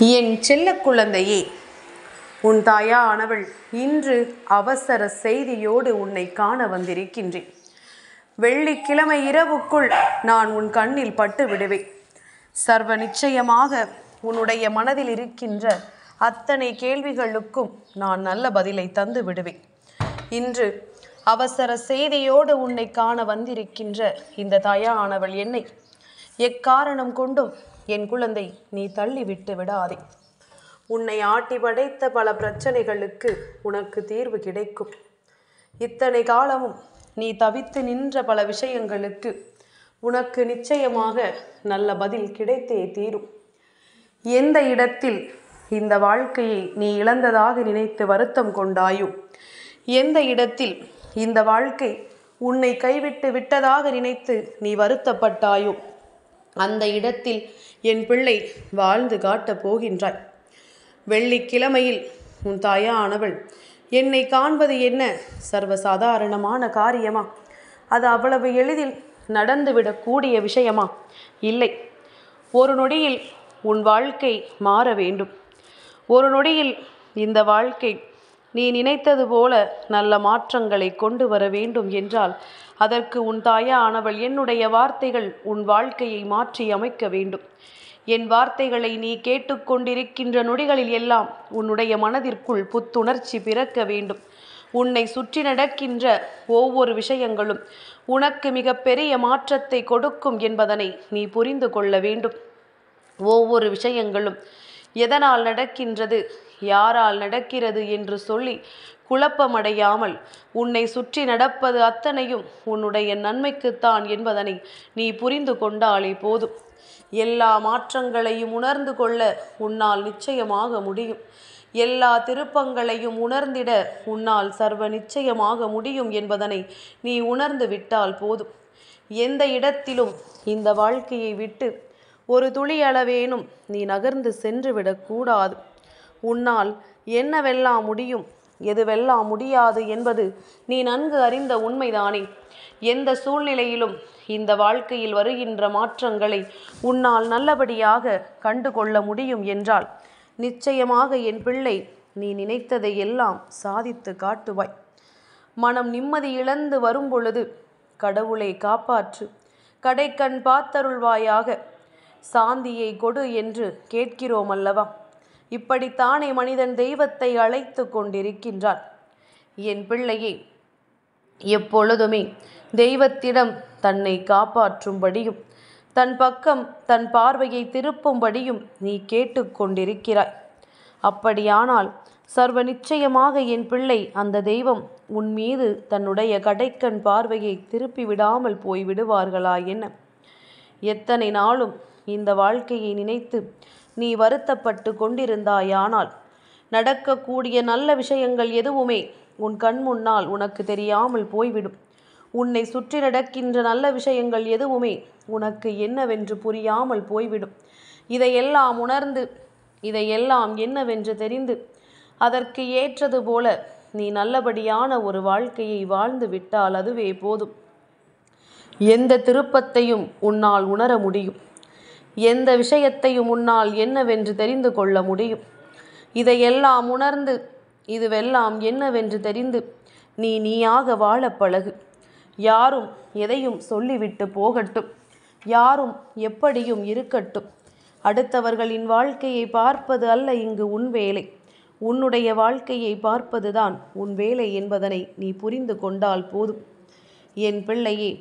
என் செல்ல குழந்தையே, உன் தாயானவள் இன்று அவசர செய்தியோடு உன்னை காண வந்திருக்கின்றேன். வெள்ளிக்கிழமை இரவுக்குள் நான் உன் கண்ணில் பட்டு விடுவேன். சர்வ நிச்சயமாக உன்னுடைய மனதில் இருக்கின்ற அத்தனை கேள்விகளுக்கும் நான் நல்ல பதிலை தந்து விடுவேன். இன்று அவசர செய்தியோடு உன்னை காண வந்திருக்கின்ற இந்த தாயானவள் என்னை எக்காரணம் கொண்டும் என் குழந்தை நீ தள்ளிவிட்டு விடாதே. உன்னை ஆட்டி படைத்த பல பிரச்சனைகளுக்கு உனக்கு தீர்வு கிடைக்கும். இத்தனை காலமும் நீ தவித்து நின்ற பல விஷயங்களுக்கு உனக்கு நிச்சயமாக நல்ல பதில் கிடைத்தே தீரும். எந்த இடத்தில் இந்த வாழ்க்கையை நீ இழந்ததாக நினைத்து வருத்தம் கொண்டாயோ, எந்த இடத்தில் இந்த வாழ்க்கை உன்னை கைவிட்டு விட்டதாக நினைத்து நீ வருத்தப்பட்டாயோ, அந்த இடத்தில் என் பிள்ளை வாழ்ந்து காட்டப் போகின்றாய். வெள்ளிக்கிழமையில் உன் தாயானவள் என்னை காண்பது என்ன சர்வசாதாரணமான காரியமா? அது அவ்வளவு எளிதில் நடந்துவிடக்கூடிய விஷயமா? இல்லை. ஒரு நொடியில் உன் வாழ்க்கை மாற வேண்டும். ஒரு நொடியில் இந்த வாழ்க்கை நீ நினைத்தது போல நல்ல மாற்றங்களை கொண்டு வர வேண்டும் என்றால் அதற்கு உன் தாயானவள் என்னுடைய வார்த்தைகள் உன் வாழ்க்கையை மாற்றி அமைக்க வேண்டும். என் வார்த்தைகளை நீ கேட்டுக்கொண்டிருக்கின்ற நொடிகளில் எல்லாம் உன்னுடைய மனதிற்குள் புத்துணர்ச்சி பிறக்க வேண்டும். உன்னை சுற்றி நடக்கின்ற ஒவ்வொரு விஷயங்களும் உனக்கு மிகப்பெரிய மாற்றத்தை கொடுக்கும் என்பதனை நீ புரிந்து கொள்ள வேண்டும். ஒவ்வொரு விஷயங்களும் எதனால் நடக்கின்றது, யாரால் நடக்கிறது என்று சொல்லி குழப்பமடையாமல் உன்னை சுற்றி நடப்பது அத்தனையும் உன்னுடைய நன்மைக்குத்தான் என்பதனை நீ புரிந்து கொண்டாலே போதும். எல்லா மாற்றங்களையும் உணர்ந்து கொள்ள உன்னால் நிச்சயமாக முடியும். எல்லா திருப்பங்களையும் உணர்ந்திட உன்னால் சர்வ நிச்சயமாக முடியும் என்பதனை நீ உணர்ந்து விட்டால் போதும். எந்த இடத்திலும் இந்த வாழ்க்கையை விட்டு ஒரு துளி அளவேனும் நீ நகர்ந்து சென்று விடக்கூடாது. உன்னால் என்னவெல்லாம் முடியும், எதுவெல்லாம் முடியாது என்பது நீ நன்கு அறிந்த உண்மைதானே. எந்த சூழ்நிலையிலும் இந்த வாழ்க்கையில் வருகின்ற மாற்றங்களை உன்னால் நல்லபடியாக கண்டு கொள்ள முடியும் என்றால் நிச்சயமாக என் பிள்ளை நீ நினைத்ததை எல்லாம் சாதித்து காட்டுவாய். மனம் நிம்மதி இழந்து வரும் பொழுது கடவுளை காப்பாற்று, கடைக்கண் பார்த்தருள்வாயாக, சாந்தியை கொடு என்று கேட்கிறோம் அல்லவா? இப்படித்தானே மனிதன் தெய்வத்தை அழைத்து கொண்டிருக்கின்றான். என் பிள்ளையே, எப்பொழுதுமே தெய்வத்திடம் தன்னை காப்பாற்றும்படியும் தன் பக்கம் தன் பார்வையை திருப்பும்படியும் நீ கேட்டுக்கொண்டிருக்கிறாய். அப்படியானால் சர்வ நிச்சயமாக என் பிள்ளை அந்த தெய்வம் உன் மீது தன்னுடைய கடைக்கண் பார்வையை திருப்பி விடாமல் போய் விடுவார்களா என்ன? எத்தனை நாளும் இந்த வாழ்க்கையை நினைத்து நீ வருத்தப்பட்டு கொண்டிருந்தாயானால் நடக்கக்கூடிய நல்ல விஷயங்கள் எதுவுமே உன் கண் முன்னால் உனக்கு தெரியாமல் போய்விடும். உன்னை சுற்றி நடக்கின்ற நல்ல விஷயங்கள் எதுவுமே உனக்கு என்னவென்று புரியாமல் போய்விடும். இதையெல்லாம் உணர்ந்து, இதையெல்லாம் என்னவென்று தெரிந்து அதற்கு ஏற்றது போல நீ நல்லபடியான ஒரு வாழ்க்கையை வாழ்ந்து விட்டால் அதுவே போதும். எந்த திருப்பத்தையும் உன்னால் உணர முடியும். எந்த விஷயத்தையும் உன்னால் என்னவென்று தெரிந்து கொள்ள முடியும். இதையெல்லாம் உணர்ந்து, இதுவெல்லாம் என்னவென்று தெரிந்து நீயாக வாழ பழகு. யாரும் எதையும் சொல்லிவிட்டு போகட்டும், யாரும் எப்படியும் இருக்கட்டும். அடுத்தவர்களின் வாழ்க்கையை பார்ப்பது அல்ல இங்கு உன் வேலை. உன்னுடைய வாழ்க்கையை பார்ப்பதுதான் உன் வேலை என்பதனை நீ புரிந்து கொண்டால் போதும். என் பிள்ளையே,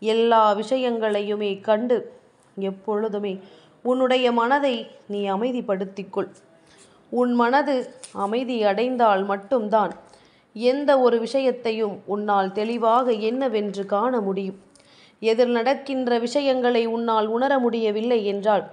எல்லா விஷயங்களையுமே கண்டு எப்பொழுதுமே உன்னுடைய மனதை நீ அமைதிப்படுத்திக்கொள். உன் மனது அமைதி அடைந்தால் மட்டும்தான் எந்த ஒரு விஷயத்தையும் உன்னால் தெளிவாக என்னவென்று காண முடியும். எதிர் நடக்கின்ற விஷயங்களை உன்னால் உணர முடியவில்லை என்றால்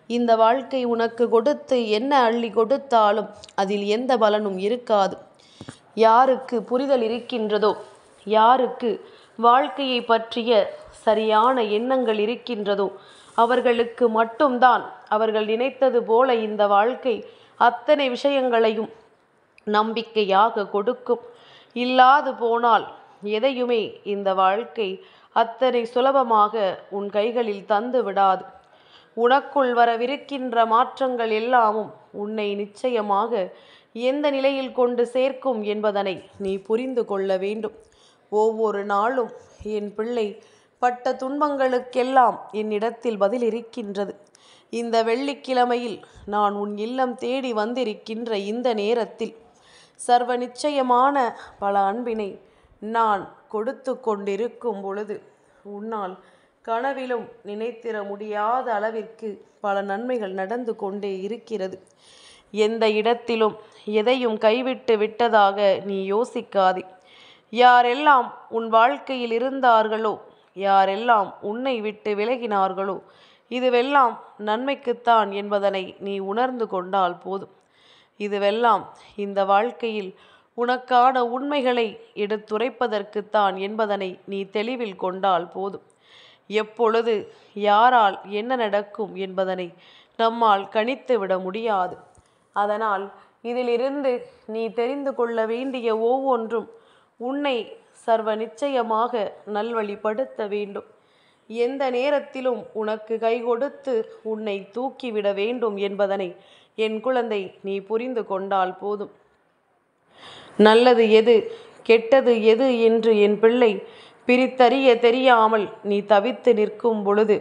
இந்த வாழ்க்கை உனக்கு கொடுத்து என்ன அள்ளி கொடுத்தாலும் அதில் எந்த பலனும் இருக்காது. யாருக்கு புரிதல் இருக்கின்றதோ, யாருக்கு வாழ்க்கையை பற்றிய சரியான எண்ணங்கள் இருக்கின்றதோ அவர்களுக்கு மட்டும்தான் அவர்கள் நினைத்தது போல இந்த வாழ்க்கை அத்தனை விஷயங்களையும் நம்பிக்கையாக கொடுக்கும். இல்லாது போனால் எதையுமே இந்த வாழ்க்கை அத்தனை சுலபமாக உன் கைகளில் தந்து விடாது. உனக்குள் வரவிருக்கின்ற மாற்றங்கள் எல்லாமும் உன்னை நிச்சயமாக எந்த நிலையில் கொண்டு சேர்க்கும் என்பதனை நீ புரிந்து கொள்ள வேண்டும். ஒவ்வொரு நாளும் என் பிள்ளை பட்ட துன்பங்களுக்கெல்லாம் என்னிடத்தில் பதில் இருக்கின்றது. இந்த வெள்ளிக்கிழமையில் நான் உன் இல்லம் தேடி வந்திருக்கின்ற இந்த நேரத்தில் சர்வ நிச்சயமான பல அன்பினை நான் கொடுத்து கொண்டிருக்கும் பொழுது உன்னால் கனவிலும் நினைத்திட முடியாத அளவிற்கு பல நன்மைகள் நடந்து கொண்டே இருக்கிறது. எந்த இடத்திலும் எதையும் கைவிட்டு விட்டதாக நீ யோசிக்காதே. யாரெல்லாம் உன் வாழ்க்கையில் இருந்தார்களோ, யாரெல்லாம் உன்னை விட்டு விலகினார்களோ, இதுவெல்லாம் நன்மைக்குத்தான் என்பதனை நீ உணர்ந்து கொண்டால் போதும். இதுவெல்லாம் இந்த வாழ்க்கையில் உனக்கான உண்மைகளை எடுத்துரைப்பதற்குத்தான் என்பதனை நீ தெளிவில் கொண்டால் போதும். எப்பொழுது யாரால் என்ன நடக்கும் என்பதனை நம்மால் கணித்து விட முடியாது. அதனால் இதிலிருந்து நீ தெரிந்து கொள்ள வேண்டிய ஒவ்வொன்றும் உன்னை சர்வ நிச்சயமாக நல்வழிப்படுத்த வேண்டும். எந்த நேரத்திலும் உனக்கு கை கொடுத்து உன்னை தூக்கிவிட வேண்டும் என்பதனை என் குழந்தை நீ புரிந்து கொண்டால் போதும். நல்லது எது கெட்டது எது என்று என் பிள்ளை பிரித்தறிய தெரியாமல் நீ தவித்து நிற்கும் பொழுது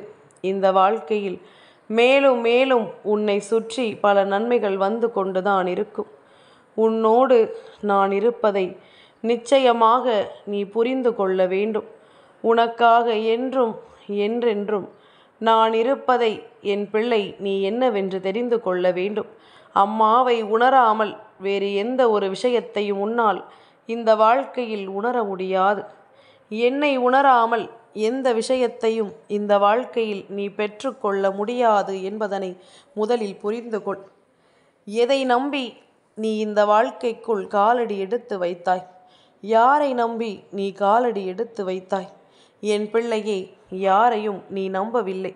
இந்த வாழ்க்கையில் மேலும் மேலும் உன்னை சுற்றி பல நன்மைகள் வந்து கொண்டுதான் இருக்கும். உன்னோடு நான் இருப்பதை நிச்சயமாக நீ புரிந்து கொள்ள வேண்டும். உனக்காக என்றும் என்றென்றும் நான் இருப்பதை என் பிள்ளை நீ என்னவென்று தெரிந்து கொள்ள வேண்டும். அம்மாவை உணராமல் வேறு எந்த ஒரு விஷயத்தையும் உன்னால் இந்த வாழ்க்கையில் உணர முடியாது. என்னை உணராமல் எந்த விஷயத்தையும் இந்த வாழ்க்கையில் நீ பெற்றுக்கொள்ள முடியாது என்பதனை முதலில் புரிந்து கொள். எதை நம்பி நீ இந்த வாழ்க்கைக்குள் காலடி எடுத்து வைத்தாய்? யாரை நம்பி நீ காலடி எடுத்து வைத்தாய்? என் பிள்ளையே, யாரையும் நீ நம்பவில்லை.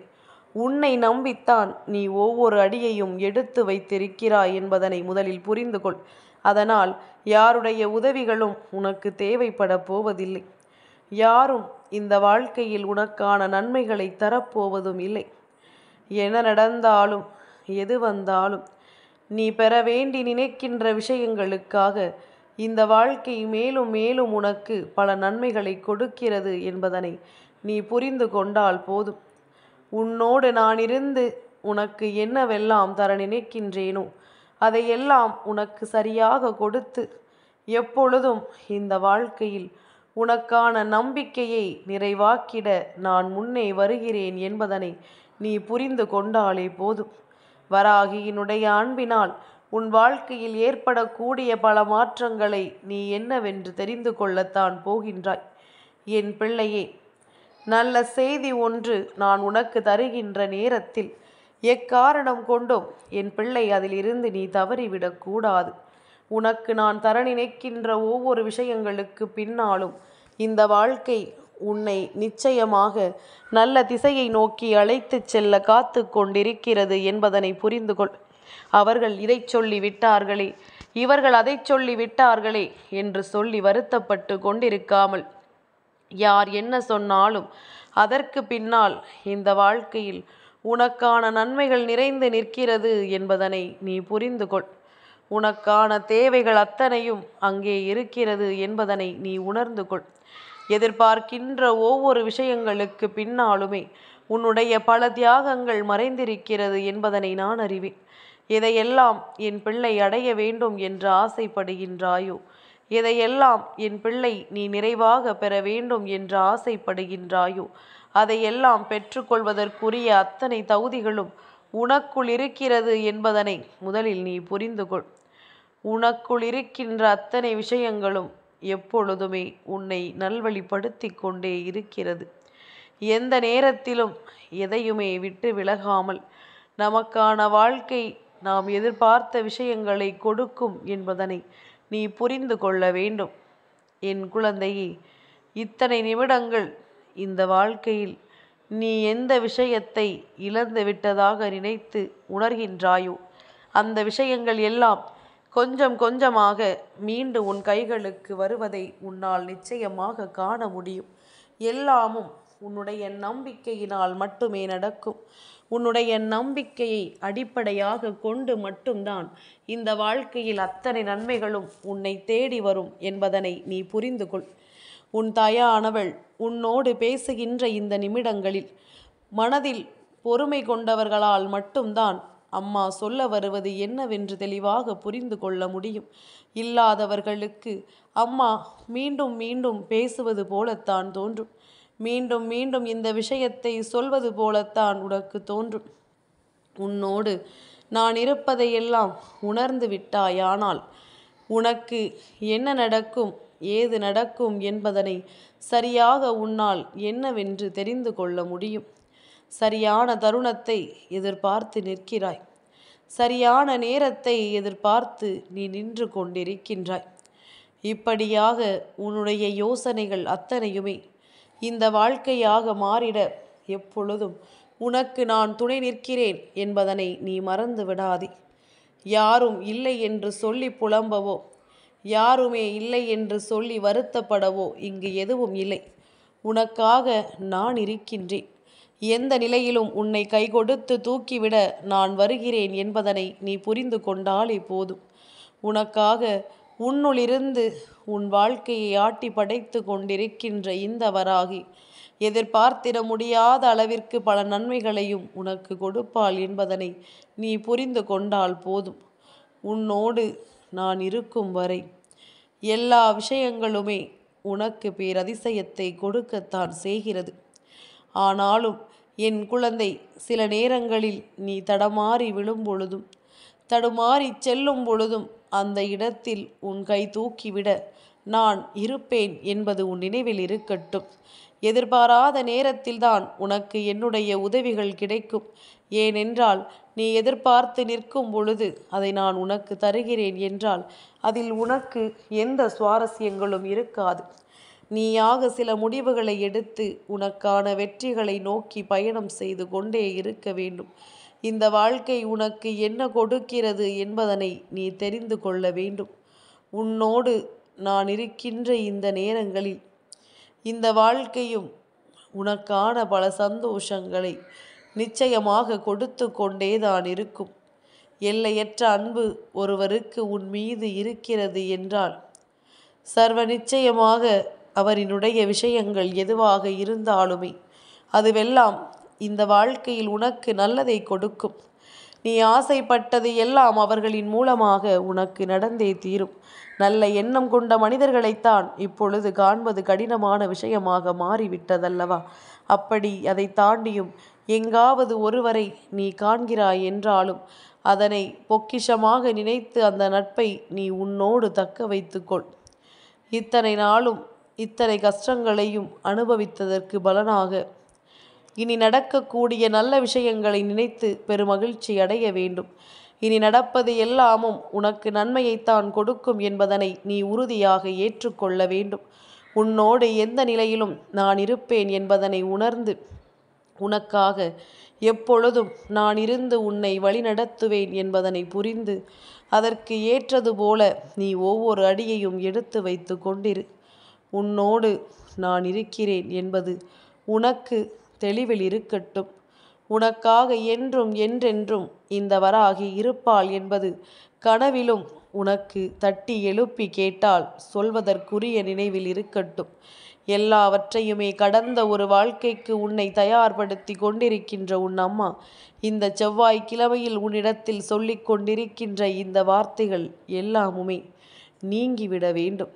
உன்னை நம்பித்தான் நீ ஒவ்வொரு அடியையும் எடுத்து வைத்திருக்கிறாய் என்பதனை முதலில் புரிந்து கொள். அதனால் யாருடைய உதவிகளும் உனக்கு தேவைப்பட போவதில்லை. யாரும் இந்த வாழ்க்கையில் உனக்கான நன்மைகளை தரப்போவதும் இல்லை. என்ன நடந்தாலும் எது வந்தாலும் நீ பெற வேண்டி நினைக்கின்ற விஷயங்களுக்காக இந்த வாழ்க்கை மேலும் மேலும் உனக்கு பல நன்மைகளை கொடுக்கிறது என்பதனை நீ புரிந்து கொண்டால் போதும். உன்னோடு நான் இருந்து உனக்கு என்னவெல்லாம் தர நினைக்கின்றேனோ அதையெல்லாம் உனக்கு சரியாக கொடுத்து எப்பொழுதும் இந்த வாழ்க்கையில் உனக்கான நம்பிக்கையை நிறைவாக்கிட நான் முன்னே வருகிறேன் என்பதனை நீ புரிந்து கொண்டாலே போதும். வராகியினுடைய அன்பினால் உன் வாழ்க்கையில் ஏற்படக்கூடிய பல மாற்றங்களை நீ என்னவென்று தெரிந்து கொள்ளத்தான் போகின்றாய். என் பிள்ளையே, நல்ல செய்தி ஒன்று நான் உனக்கு தருகின்ற நேரத்தில் எக்காரணம் கொண்டும் என் பிள்ளை அதிலிருந்து நீ தவறிவிடக்கூடாது. உனக்கு நான் தர நினைக்கின்ற ஒவ்வொரு விஷயங்களுக்கு பின்னாலும் இந்த வாழ்க்கை உன்னை நிச்சயமாக நல்ல திசையை நோக்கி அழைத்து செல்ல காத்து கொண்டிருக்கிறது என்பதனை புரிந்து கொள். அவர்கள் இதை சொல்லி விட்டார்களே, இவர்கள் அதை சொல்லி விட்டார்களே என்று சொல்லி வருத்தப்பட்டு கொண்டிருக்காமல் யார் என்ன சொன்னாலும் அதற்கு பின்னால் இந்த வாழ்க்கையில் உனக்கான நன்மைகள் நிறைந்து நிற்கிறது என்பதனை நீ புரிந்து கொள். உனக்கான தேவைகள் அத்தனையும் அங்கே இருக்கிறது என்பதனை நீ உணர்ந்து கொள். எதிர்பார்க்கின்ற ஒவ்வொரு விஷயங்களுக்கு பின்னாலுமே உன்னுடைய பல தியாகங்கள் மறைந்திருக்கிறது என்பதனை நான் அறிவேன். எதையெல்லாம் என் பிள்ளை அடைய வேண்டும் என்று ஆசைப்படுகின்றாயோ, எதையெல்லாம் என் பிள்ளை நீ நிறைவாக பெற வேண்டும் என்று ஆசைப்படுகின்றாயோ, அதையெல்லாம் பெற்றுக்கொள்வதற்குரிய அத்தனை தகுதிகளும் உனக்குள் இருக்கிறது என்பதனை முதலில் நீ புரிந்து கொள். உனக்குள் இருக்கின்ற அத்தனை விஷயங்களும் எப்பொழுதுமே உன்னை நல்வழிப்படுத்தி கொண்டே இருக்கிறது. எந்த நேரத்திலும் எதையுமே விட்டு விலகாமல் நமக்கான வாழ்க்கை நாம் எதிர்பார்த்த விஷயங்களை கொடுக்கும் என்பதனை நீ புரிந்து கொள்ள வேண்டும். என் குழந்தையே, இத்தனை நிமிடங்கள் இந்த வாழ்க்கையில் நீ எந்த விஷயத்தை இழந்து விட்டதாக நினைத்து உணர்கின்றாயோ அந்த விஷயங்கள் எல்லாம் கொஞ்சம் கொஞ்சமாக மீண்டு உன் கைகளுக்கு வருவதை உன்னால் நிச்சயமாக காண முடியும். எல்லாமும் உன்னுடைய நம்பிக்கையினால் மட்டுமே நடக்கும். உன்னுடைய நம்பிக்கையை அடிப்படையாக கொண்டு மட்டும்தான் இந்த வாழ்க்கையில் அத்தனை நன்மைகளும் உன்னை தேடி வரும் என்பதனை நீ புரிந்து கொள். உன் தாயானவள் உன்னோடு பேசுகின்ற இந்த நிமிடங்களில் மனதில் பொறுமை கொண்டவர்களால் மட்டும்தான் அம்மா சொல்ல வருவது என்னவென்று தெளிவாக புரிந்து கொள்ள முடியும். இல்லாதவர்களுக்கு அம்மா மீண்டும் மீண்டும் பேசுவது போலத்தான் தோன்றும். மீண்டும் மீண்டும் இந்த விஷயத்தை சொல்வது போலத்தான் உனக்கு தோன்றும். உன்னோடு நான் இருப்பதையெல்லாம் உணர்ந்து விட்டாயானால் உனக்கு என்ன நடக்கும், ஏது நடக்கும் என்பதனை சரியாக உன்னால் என்னவென்று தெரிந்து கொள்ள முடியும். சரியான தருணத்தை எதிர்பார்த்து நிற்கிறாய். சரியான நேரத்தை எதிர்பார்த்து நீ நின்று கொண்டிருக்கின்றாய். இப்படியாக உன்னுடைய யோசனைகள் அத்தனையுமே இந்த வாழ்க்கையாக மாறிட எப்பொழுதும் உனக்கு நான் துணை நிற்கிறேன் என்பதனை நீ மறந்து விடாதே. யாரும் இல்லை என்று சொல்லி புலம்பவோ, யாருமே இல்லை என்று சொல்லி வருத்தப்படவோ இங்கு எதுவும் இல்லை. உனக்காக நான் இருக்கின்றேன். எந்த நிலையிலும் உன்னை கைகொடுத்து தூக்கிவிட நான் வருகிறேன் என்பதனை நீ புரிந்து கொண்டாலே போதும். உனக்காக உன்னுளிருந்து உன் வாழ்க்கையை ஆட்டி படைத்து கொண்டிருக்கின்ற இந்த வராகி எதிர்பார்த்திட முடியாத அளவிற்கு பல நன்மைகளையும் உனக்கு கொடுப்பாள் என்பதனை நீ புரிந்து கொண்டால் போதும். உன்னோடு நான் இருக்கும் வரை எல்லா விஷயங்களுமே உனக்கு பேரதிசயத்தை கொடுக்கத்தான் செய்கிறது. ஆனாலும் என் குழந்தை, சில நேரங்களில் நீ தடமாறி விழும் பொழுதும் தடுமாறி செல்லும் பொழுதும் அந்த இடத்தில் உன் கை தூக்கிவிட நான் இருப்பேன் என்பது உன் நினைவில் இருக்கட்டும். எதிர்பாராத நேரத்தில்தான் உனக்கு என்னுடைய உதவிகள் கிடைக்கும். ஏனென்றால் நீ எதிர்பார்த்து நிற்கும் பொழுது அதை நான் உனக்கு தருகிறேன் என்றால் அதில் உனக்கு எந்த சுவாரஸ்யங்களும் இருக்காது. நீயாக சில முடிவுகளை எடுத்து உனக்கான வெற்றிகளை நோக்கி பயணம் செய்து கொண்டே இருக்க வேண்டும். இந்த வாழ்க்கை உனக்கு என்ன கொடுக்கிறது என்பதனை நீ தெரிந்து கொள்ள வேண்டும். உன்னோடு நான் இருக்கின்ற இந்த நேரங்களில் இந்த வாழ்க்கையும் உனக்கான பல சந்தோஷங்களை நிச்சயமாக கொடுத்து கொண்டேதான் இருக்கும். எல்லையற்ற அன்பு ஒருவருக்கு உன் மீது இருக்கிறது என்றால் சர்வ நிச்சயமாக அவரினுடைய விஷயங்கள் எதுவாக இருந்தாலுமே அதுவெல்லாம் இந்த வாழ்க்கையில் உனக்கு நல்லதை கொடுக்கும். நீ ஆசைப்பட்டது எல்லாம் அவர்களின் மூலமாக உனக்கு நடந்தே தீரும். நல்ல எண்ணம் கொண்ட மனிதர்களைத்தான் இப்பொழுது காண்பது கடினமான விஷயமாக மாறிவிட்டதல்லவா? அப்படி அதை தாண்டியும் எங்காவது ஒருவரை நீ காண்கிறாய் என்றாலும் அதனை பொக்கிஷமாக நினைத்து அந்த நட்பை நீ உன்னோடு தக்க வைத்துக்கொள். இத்தனை நாளும் இத்தனை கஷ்டங்களையும் அனுபவித்ததற்கு பலனாக இனி நடக்கக்கூடிய நல்ல விஷயங்களை நினைத்து பெருமகிழ்ச்சி அடைய வேண்டும். இனி நடப்பது எல்லாமும் உனக்கு நன்மையைத்தான் கொடுக்கும் என்பதனை நீ உறுதியாக ஏற்றுக்கொள்ள வேண்டும். உன்னோடு எந்த நிலையிலும் நான் இருப்பேன் என்பதனை உணர்ந்து உனக்காக எப்பொழுதும் நான் இருந்து உன்னை வழிநடத்துவேன் என்பதனை புரிந்து அதற்கு ஏற்றது போல நீ ஒவ்வொரு அடியையும் எடுத்து வைத்து கொண்டிரு. உன்னோடு நான் இருக்கிறேன் என்பது உனக்கு தெளிவில் இருக்கட்டும். உனக்காக என்றும் என்றென்றும் இந்த வராகி இருப்பாள் என்பது கனவிலும் உனக்கு தட்டி எழுப்பி கேட்டால் சொல்வதற்குரிய நினைவில் இருக்கட்டும். எல்லாவற்றையுமே கடந்த ஒரு வாழ்க்கைக்கு உன்னை தயார்படுத்தி கொண்டிருக்கின்ற உன் அம்மா இந்த செவ்வாய்க்கிழமையில் உன்னிடத்தில் சொல்லிக் கொண்டிருக்கின்ற இந்த வார்த்தைகள் எல்லாமுமே நீங்கிவிட வேண்டும்.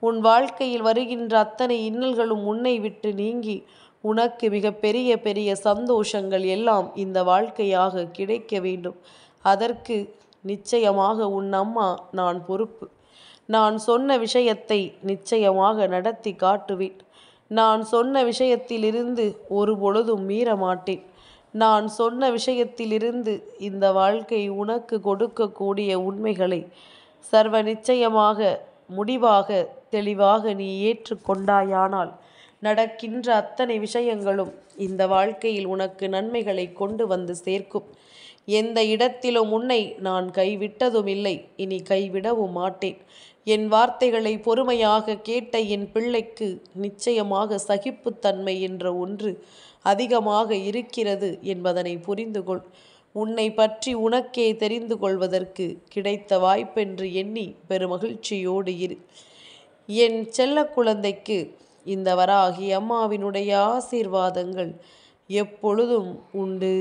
உன் வாழ்க்கையில் வருகின்ற அத்தனை இன்னல்களும் உன்னை விட்டு நீங்கி உனக்கு மிக பெரிய பெரிய சந்தோஷங்கள் எல்லாம் இந்த வாழ்க்கையாக கிடைக்க வேண்டும். அதற்கு நிச்சயமாக உன் அம்மா நான் பொறுப்பு. நான் சொன்ன விஷயத்தை நிச்சயமாக நடத்தி காட்டுவேன். நான் சொன்ன விஷயத்திலிருந்து ஒரு பொழுதும் மீற மாட்டேன். நான் சொன்ன விஷயத்திலிருந்து இந்த வாழ்க்கை உனக்கு கொடுக்கக்கூடிய உண்மைகளை சர்வ நிச்சயமாக முடிவாக தெளிவாக நீ ஏற்றுக்கொண்டாயானால் நடக்கின்ற அத்தனை விஷயங்களும் இந்த வாழ்க்கையில் உனக்கு நன்மைகளை கொண்டு வந்து சேர்க்கும். எந்த இடத்திலும் உன்னை நான் கைவிட்டதும் இல்லை, இனி கைவிடவும் மாட்டேன். என் வார்த்தைகளை பொறுமையாக கேட்ட என் பிள்ளைக்கு நிச்சயமாக சகிப்புத்தன்மை என்ற ஒன்று அதிகமாக இருக்கிறது என்பதனை புரிந்து கொள். உன்னை பற்றி உனக்கே தெரிந்து கொள்வதற்கு கிடைத்த வாய்ப்பென்று எண்ணி பெருமகிழ்ச்சியோடு இரு. என் செல்ல குழந்தைக்கு இந்த வராகி அம்மாவினுடைய ஆசீர்வாதங்கள் எப்பொழுதும் உண்டு.